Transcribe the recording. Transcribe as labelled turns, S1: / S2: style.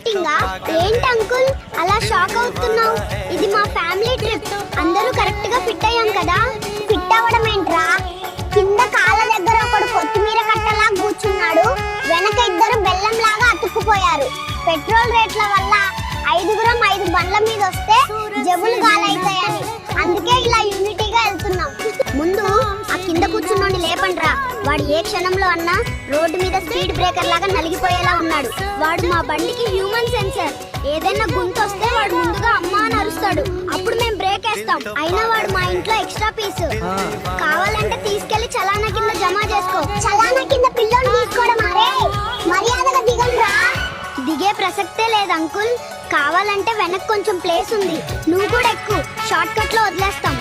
S1: మీటింగా? ఏంటి అంకుల్ అలా షాక్ అవుతున్నావు? ఇది మా ఫ్యామిలీ ట్రిప్. అందరూ కరెక్ట్ గా ఫిట్ అయ్యాం కదా? ఫిట్ అవ్వడం ఏంట్రా? కింద కాళ్ళ దగ్గర ఒకడు కొత్తిమీర కట్టలా కూర్చున్నాడు, వెనక ఇద్దరు బెల్లం లాగా అతుక్కుపోయారు. పెట్రోల్ రేట్ల వల్ల 5గురం 5 బండ్ల మీద వస్తే జబులు గాలైతాయని అందుకే ఇలా యూనిటీగా వెళ్తున్నాం. ముందు ఆ కింద కూర్చున్నోని లేపండ్రా. వాడు ఏ క్షణంలో అన్నా రోడ్డు మీద స్పీడ్ బ్రేకర్ లాగా నలిగిపోయేలా ఉన్నాడు. వాడు మా బండికి హ్యూమన్ సెన్సర్. ఏదైనా గుంత వస్తే వాడు ముందుగా అమ్మా అని అరుస్తాడు, అప్పుడు మేము బ్రేక్ వేస్తాం. అయినా వాడు మా ఇంట్లో ఎక్స్ట్రా పీస్. కావాలంటే తీసుకెళ్లి చలానా కింద జమ చేసుకో. చలానా కింద పిల్లోని తీసుకోవడం అరే మర్యాదగా దిగండ్రా. దిగే ప్రసక్తే లేదు అంకుల్. కావాలంటే వెనక్కి కొంచెం ప్లేస్ ఉంది, నువ్వు కూడా ఎక్కు. షార్ట్ కట్ లో వదిలేస్తాం.